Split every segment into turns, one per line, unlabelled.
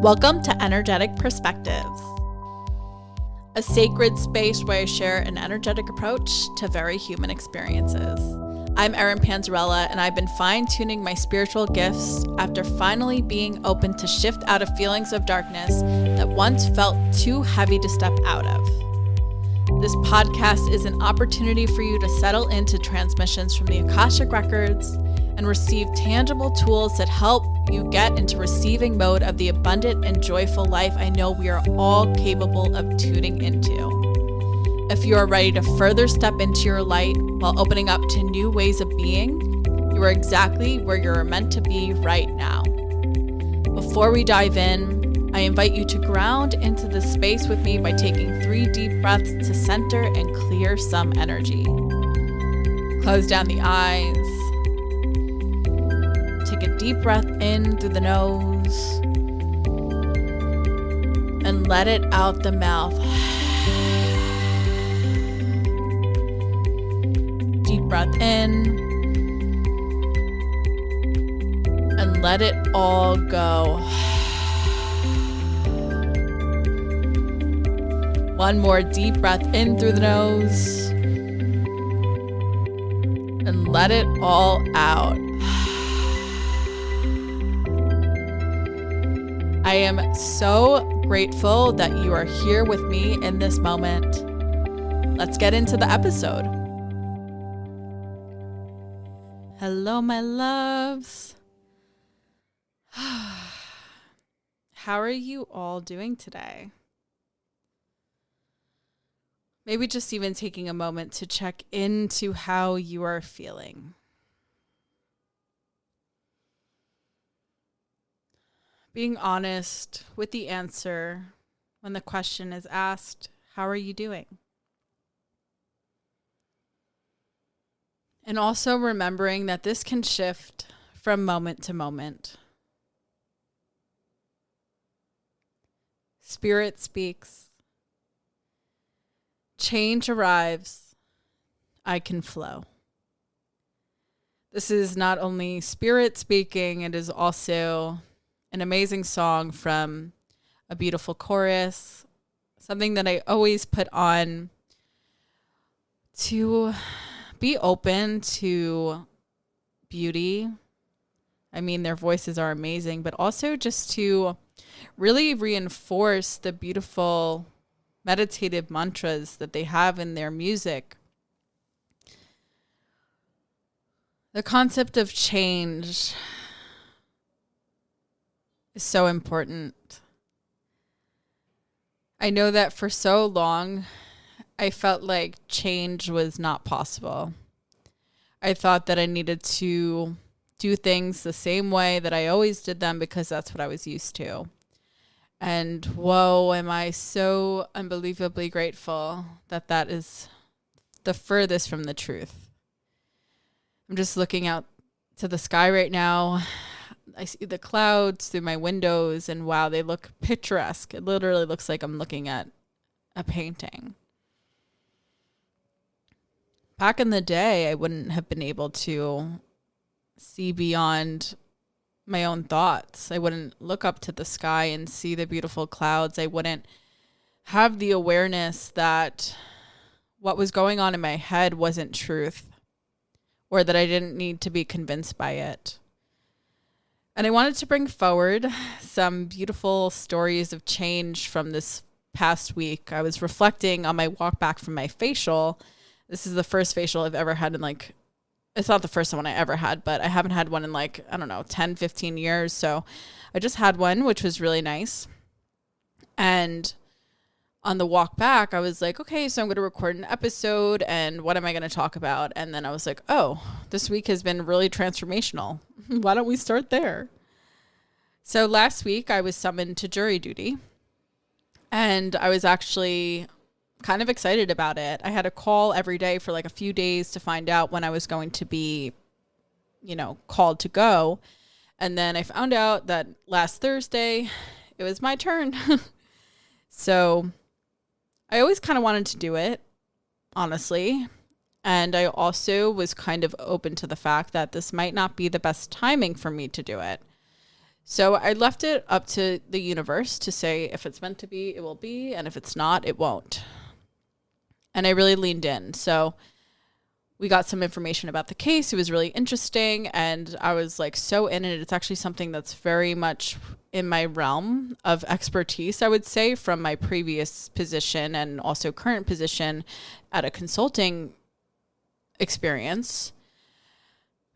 Welcome to Energetic Perspectives, a sacred space where I share an energetic approach to very human experiences. I'm Erin Panzarella, and I've been fine-tuning my spiritual gifts after finally being open to shift out of feelings of darkness that once felt too heavy to step out of. This podcast is an opportunity for you to settle into transmissions from the Akashic Records and receive tangible tools that help you get into receiving mode of the abundant and joyful life I know we are all capable of tuning into. If you are ready to further step into your light while opening up to new ways of being, you are exactly where you're meant to be right now. Before we dive in, I invite you to ground into this space with me by taking 3 deep breaths to center and clear some energy. Close down the eyes. Take a deep breath in through the nose and let it out the mouth. Deep breath in and let it all go. One more deep breath in through the nose and let it all out. I am so grateful that you are here with me in this moment. Let's get into the episode. Hello, my loves. How are you all doing today? Maybe just even taking a moment to check into how you are feeling. Being honest with the answer when the question is asked, how are you doing? And also remembering that this can shift from moment to moment. Spirit speaks. Change arrives. I can flow. This is not only spirit speaking, it is also an amazing song from a beautiful chorus, something that I always put on to be open to beauty. I mean, their voices are amazing, but also just to really reinforce the beautiful meditative mantras that they have in their music. The concept of change is so important. I know that for so long, I felt like change was not possible. I thought that I needed to do things the same way that I always did them because that's what I was used to. And whoa, am I so unbelievably grateful that that is the furthest from the truth. I'm just looking out to the sky right now. I see the clouds through my windows and wow, they look picturesque. It literally looks like I'm looking at a painting. Back in the day, I wouldn't have been able to see beyond my own thoughts. I wouldn't look up to the sky and see the beautiful clouds. I wouldn't have the awareness that what was going on in my head wasn't truth, or that I didn't need to be convinced by it. And I wanted to bring forward some beautiful stories of change from this past week. I was reflecting on my walk back from my facial. This is the first facial I've ever had in it's not the first one I ever had, but I haven't had one in 10, 15 years. So I just had one, which was really nice. And on the walk back, I was like, okay, so I'm going to record an episode and what am I going to talk about? And then I was like, oh, this week has been really transformational. Why don't we start there? So last week I was summoned to jury duty and I was actually kind of excited about it. I had a call every day for a few days to find out when I was going to be, called to go. And then I found out that last Thursday it was my turn. So I always kind of wanted to do it, honestly. And I also was kind of open to the fact that this might not be the best timing for me to do it. So I left it up to the universe to say if it's meant to be, it will be, and if it's not, it won't. And I really leaned in. So we got some information about the case. It was really interesting, and I was like so in it. It's actually something that's very much in my realm of expertise, I would say, from my previous position and also current position at a consulting experience.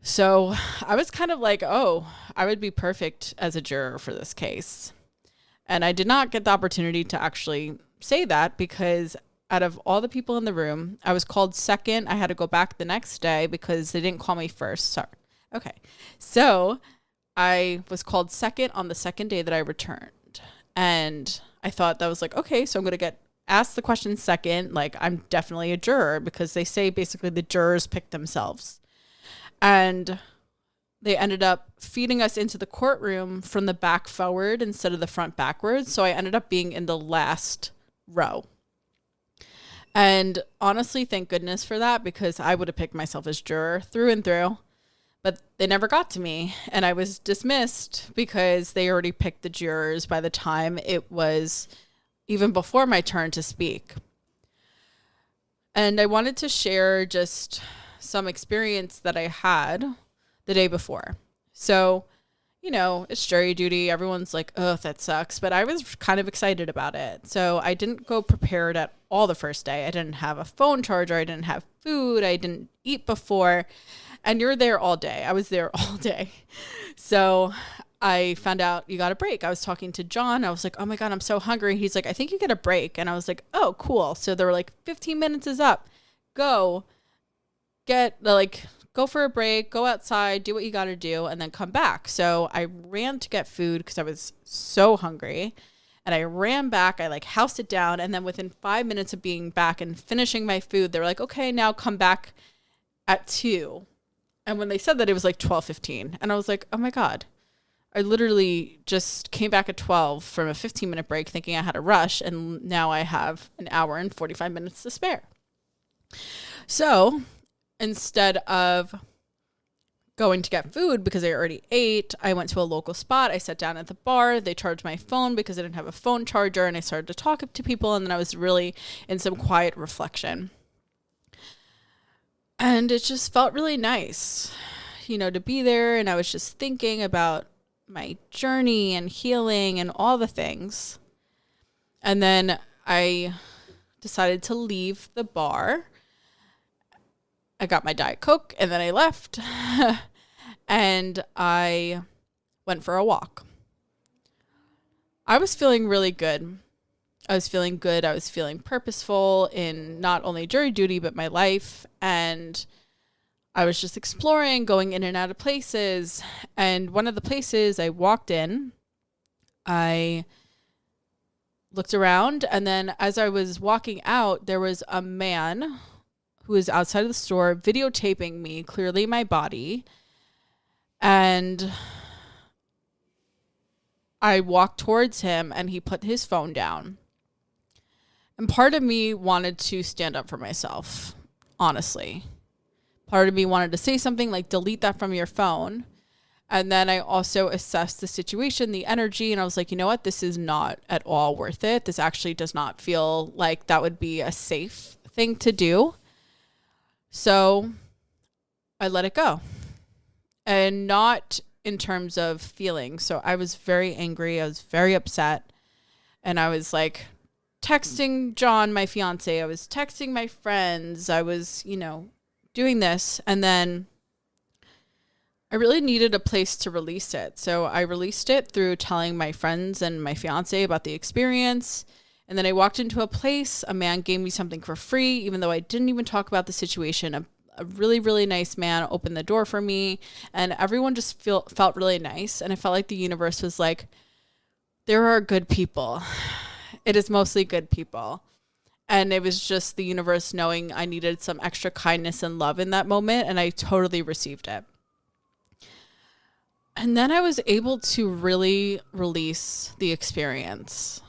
So I was kind of like, oh, I would be perfect as a juror for this case. And I did not get the opportunity to actually say that because out of all the people in the room, I was called second. I had to go back the next day because they didn't call me first. Sorry. Okay. So I was called second on the second day that I returned. And I thought that was like, okay, so I'm going to get asked the question second. Like, I'm definitely a juror because they say basically the jurors pick themselves. And they ended up feeding us into the courtroom from the back forward instead of the front backwards. So I ended up being in the last row. And honestly, thank goodness for that because I would have picked myself as juror through and through. But they never got to me. And I was dismissed because they already picked the jurors by the time it was even before my turn to speak. And I wanted to share just some experience that I had the day before. So, you know, it's jury duty. Everyone's like, oh, that sucks. But I was kind of excited about it. So I didn't go prepared at all the first day. I didn't have a phone charger. I didn't have food. I didn't eat before. And you're there all day. I was there all day. So I found out you got a break. I was talking to John. I was like, oh my God, I'm so hungry. He's like, I think you get a break. And I was like, oh, cool. So they were like, 15 minutes is up. Go for a break, go outside, do what you got to do, and then come back. So I ran to get food because I was so hungry. And I ran back. I housed it down. And then within 5 minutes of being back and finishing my food, they were like, okay, now come back at 2. And when they said that, it was like 12:15. And I was like, oh my God. I literally just came back at 12 from a 15-minute break thinking I had a rush. And now I have an hour and 45 minutes to spare. So instead of going to get food because I already ate, I went to a local spot. I sat down at the bar. They charged my phone because I didn't have a phone charger. And I started to talk to people. And then I was really in some quiet reflection. And it just felt really nice, you know, to be there. And I was just thinking about my journey and healing and all the things. And then I decided to leave the bar. I got my Diet Coke and then I left and I went for a walk. I was feeling really good. I was feeling purposeful in not only jury duty, but my life. And I was just exploring, going in and out of places. And one of the places I walked in, I looked around. And then as I was walking out, there was a man who was outside of the store videotaping me, clearly my body. And I walked towards him and he put his phone down. And part of me wanted to stand up for myself, honestly. Part of me wanted to say something like, delete that from your phone. And then I also assessed the situation, the energy, and I was like, you know what? This is not at all worth it. This actually does not feel like that would be a safe thing to do. So I let it go. And not in terms of feelings. So I was very angry. I was very upset. And I was like texting John, my fiance. I was texting my friends. I was, you know, doing this. And then I really needed a place to release it. So I released it through telling my friends and my fiance about the experience. And then I walked into a place. A man gave me something for free, even though I didn't even talk about the situation. A really, really nice man opened the door for me. And everyone just felt really nice. And I felt like the universe was like, there are good people. It is mostly good people. And it was just the universe knowing I needed some extra kindness and love in that moment. And I totally received it. And then I was able to really release the experience.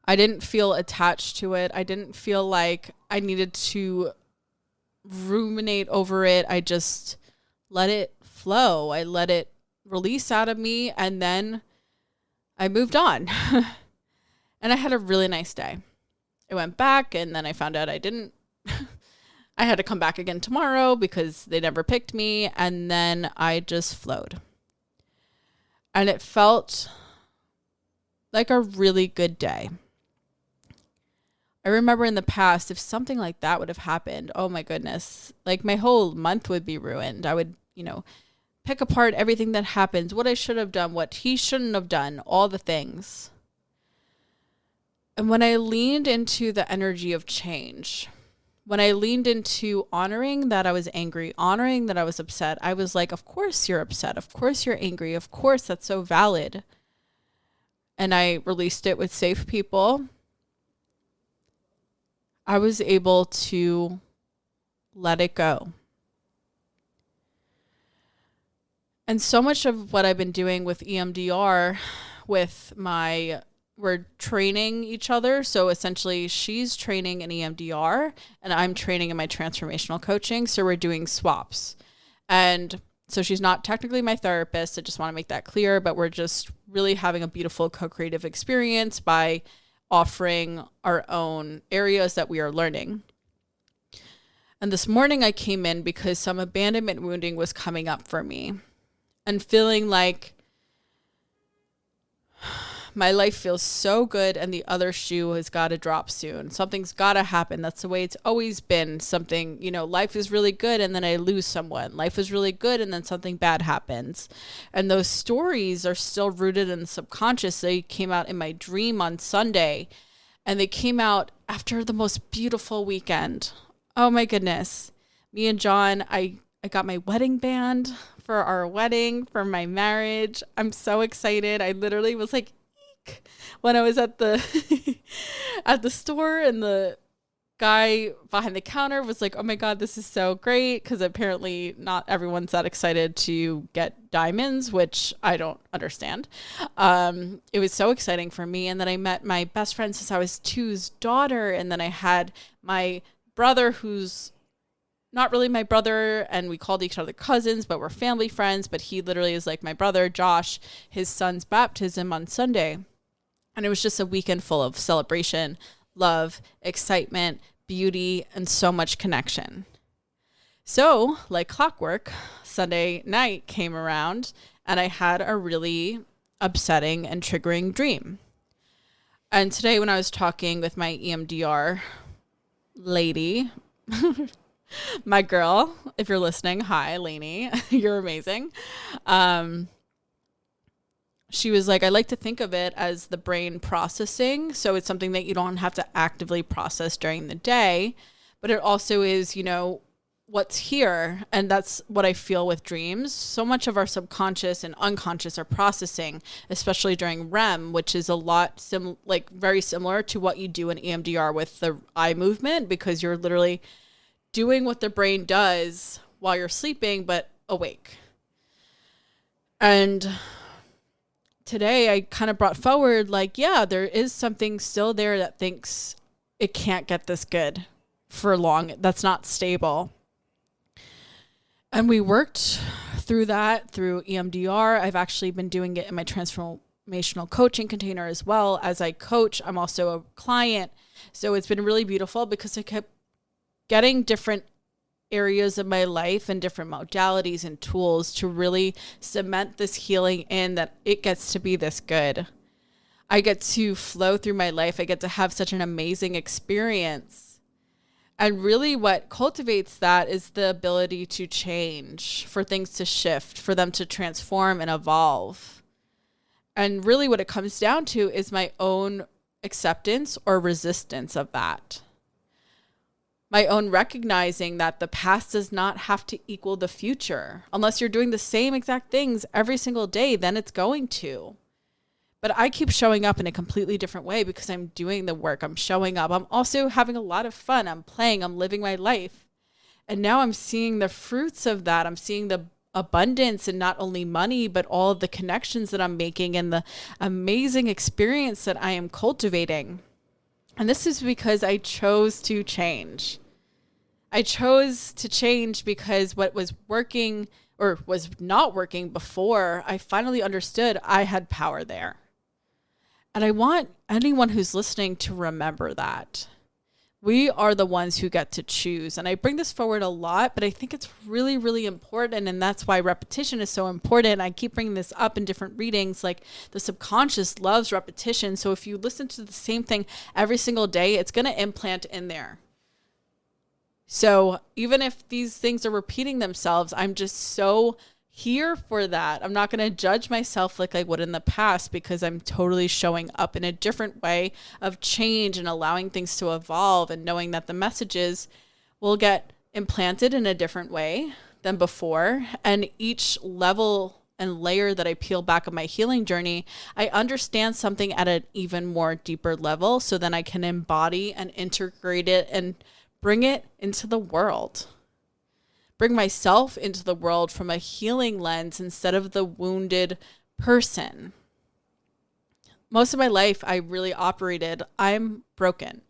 I didn't feel attached to it. I didn't feel like I needed to ruminate over it. I just let it flow. I let it release out of me, and then I moved on. And I had a really nice day. I went back, and then I found out I didn't. I had to come back again tomorrow because they never picked me, and then I just flowed. And it felt like a really good day. I remember in the past, if something like that would have happened, oh my goodness, like my whole month would be ruined. I would, pick apart everything that happens, what I should have done, what he shouldn't have done, all the things. And when I leaned into the energy of change, when I leaned into honoring that I was angry, honoring that I was upset, I was like, of course you're upset. Of course you're angry. Of course that's so valid. And I released it with safe people. I was able to let it go. And so much of what I've been doing with EMDR, we're training each other. So essentially she's training in EMDR and I'm training in my transformational coaching. So we're doing swaps. And so she's not technically my therapist. I just want to make that clear, but we're just really having a beautiful co-creative experience by offering our own areas that we are learning. And this morning I came in because some abandonment wounding was coming up for me and feeling like my life feels so good and the other shoe has got to drop soon. Something's got to happen. That's the way it's always been. Something, life is really good and then I lose someone. Life is really good and then something bad happens. And those stories are still rooted in the subconscious. They came out in my dream on Sunday and they came out after the most beautiful weekend. Oh my goodness. Me and John, I got my wedding band for our wedding, for my marriage. I'm so excited. I literally was like, when I was at the at the store and the guy behind the counter was like, oh my God, this is so great. Because apparently not everyone's that excited to get diamonds, which I don't understand. It was so exciting for me. And then I met my best friend since I was two's daughter. And then I had my brother who's not really my brother, and we called each other cousins, but we're family friends. But he literally is like my brother, Josh, his son's baptism on Sunday. And it was just a weekend full of celebration, love, excitement, beauty, and so much connection. So, like clockwork, Sunday night came around, and I had a really upsetting and triggering dream. And today when I was talking with my EMDR lady, my girl, if you're listening, hi, Lainey, you're amazing. She was like, I like to think of it as the brain processing. So it's something that you don't have to actively process during the day, but it also is, what's here. And that's what I feel with dreams. So much of our subconscious and unconscious are processing, especially during REM, which is a lot very similar to what you do in EMDR with the eye movement, because you're literally doing what the brain does while you're sleeping, but awake. And today I kind of brought forward there is something still there that thinks it can't get this good for long. That's not stable. And we worked through that through EMDR. I've actually been doing it in my transformational coaching container as well. As I coach, I'm also a client. So it's been really beautiful because I kept getting different areas of my life and different modalities and tools to really cement this healing in that it gets to be this good. I get to flow through my life. I get to have such an amazing experience. And really what cultivates that is the ability to change, for things to shift, for them to transform and evolve. And really what it comes down to is my own acceptance or resistance of that. My own recognizing that the past does not have to equal the future. Unless you're doing the same exact things every single day, then it's going to. But I keep showing up in a completely different way because I'm doing the work. I'm showing up. I'm also having a lot of fun. I'm playing. I'm living my life. And now I'm seeing the fruits of that. I'm seeing the abundance and not only money, but all of the connections that I'm making and the amazing experience that I am cultivating. And this is because I chose to change. I chose to change because what was working or was not working before, I finally understood I had power there. And I want anyone who's listening to remember that. We are the ones who get to choose. And I bring this forward a lot, but I think it's really, really important. And that's why repetition is so important. I keep bringing this up in different readings. Like, the subconscious loves repetition. So if you listen to the same thing every single day, it's going to implant in there. So even if these things are repeating themselves, I'm just so here for that. I'm not going to judge myself like I would in the past, because I'm totally showing up in a different way of change and allowing things to evolve, and knowing that the messages will get implanted in a different way than before. And each level and layer that I peel back of my healing journey, I understand something at an even more deeper level, so then I can embody and integrate it and bring it into the world. Bring myself into the world from a healing lens instead of the wounded person. Most of my life, I really operated, I'm broken.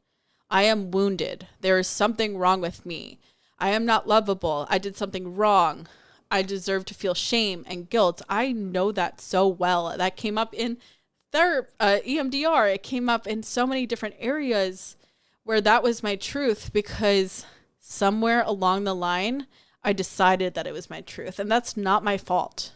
I am wounded. There is something wrong with me. I am not lovable. I did something wrong. I deserve to feel shame and guilt. I know that so well. That came up in EMDR. It came up in so many different areas where that was my truth, because somewhere along the line, I decided that it was my truth. And that's not my fault.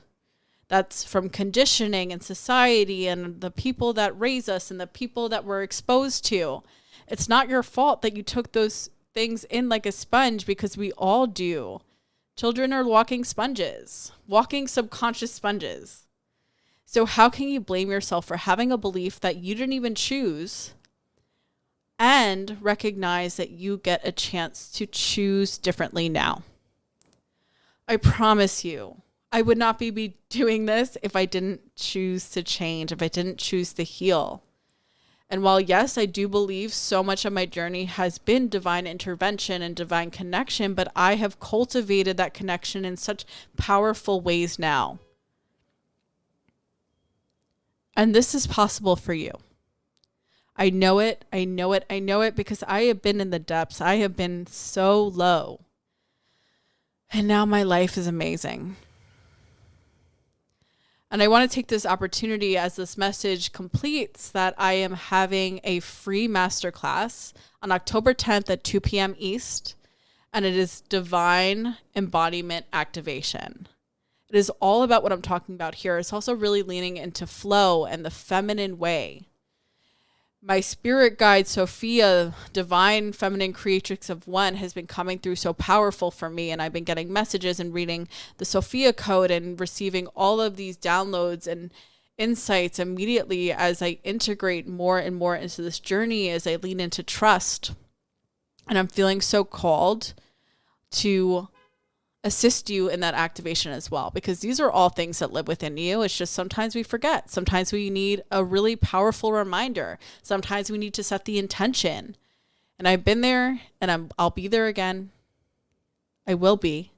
That's from conditioning and society and the people that raise us and the people that we're exposed to. It's not your fault that you took those things in like a sponge, because we all do. Children are walking sponges, walking subconscious sponges. So how can you blame yourself for having a belief that you didn't even choose, and recognize that you get a chance to choose differently now? I promise you, I would not be doing this if I didn't choose to change, if I didn't choose to heal. And while, yes, I do believe so much of my journey has been divine intervention and divine connection, but I have cultivated that connection in such powerful ways now. And this is possible for you. I know it, I know it, I know it, because I have been in the depths. I have been so low. And now my life is amazing. And I want to take this opportunity, as this message completes, that I am having a free masterclass on October 10th at 2 p.m. East. And it is Divine Embodiment Activation. It is all about what I'm talking about here. It's also really leaning into flow and the feminine way. My spirit guide, Sophia, divine feminine creatrix of one, has been coming through so powerful for me. And I've been getting messages and reading the Sophia code and receiving all of these downloads and insights immediately as I integrate more and more into this journey, as I lean into trust. And I'm feeling so called to assist you in that activation as well, because these are all things that live within you. It's just sometimes we forget. Sometimes we need a really powerful reminder. Sometimes we need to set the intention. And I've been there, and I'll be there again. I will be.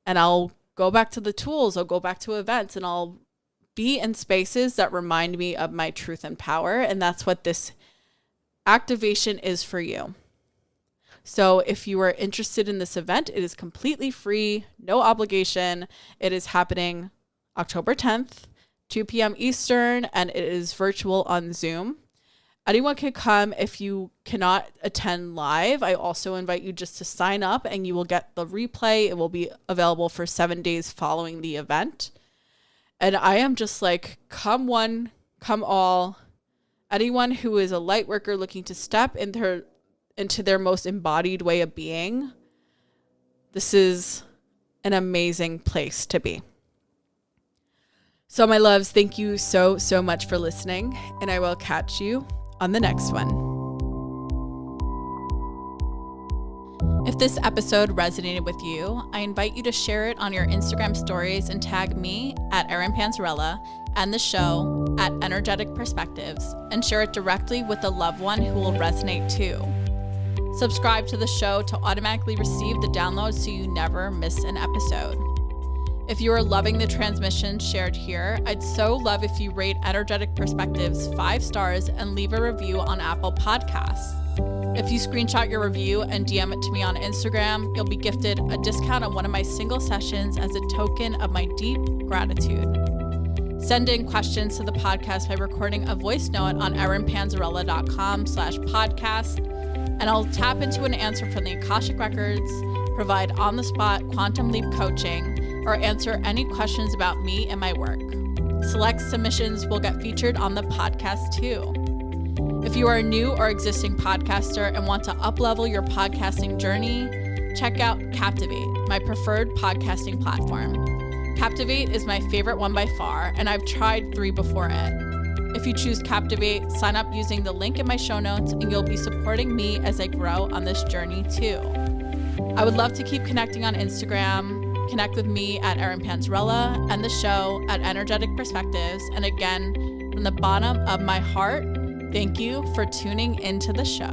And I'll go back to the tools. I'll go back to events, and I'll be in spaces that remind me of my truth and power. And that's what this activation is for you. So if you are interested in this event, it is completely free, no obligation. It is happening October 10th, 2 p.m. Eastern, and it is virtual on Zoom. Anyone can come. If you cannot attend live, I also invite you just to sign up, and you will get the replay. It will be available for 7 days following the event. And I am just like, come one, come all. Anyone who is a light worker looking to step into their most embodied way of being, this is an amazing place to be. So my loves, thank you so, so much for listening, and I will catch you on the next one. If this episode resonated with you, I invite you to share it on your Instagram stories and tag me at Erin Panzarella and the show at Energetic Perspectives, and share it directly with a loved one who will resonate too. Subscribe to the show to automatically receive the downloads so you never miss an episode. If you are loving the transmission shared here, I'd so love if you rate Energetic Perspectives 5 stars and leave a review on Apple Podcasts. If you screenshot your review and DM it to me on Instagram, you'll be gifted a discount on one of my single sessions as a token of my deep gratitude. Send in questions to the podcast by recording a voice note on erinpanzarella.com/podcast, and I'll tap into an answer from the Akashic Records, provide on-the-spot quantum leap coaching, or answer any questions about me and my work. Select submissions will get featured on the podcast too. If you are a new or existing podcaster and want to up-level your podcasting journey, check out Captivate, my preferred podcasting platform. Captivate is my favorite one by far, and I've tried 3 before it. If you choose Captivate, sign up using the link in my show notes, and you'll be supporting me as I grow on this journey too. I would love to keep connecting on Instagram. Connect with me at Erin Panzarella and the show at Energetic Perspectives. And again, from the bottom of my heart, thank you for tuning into the show.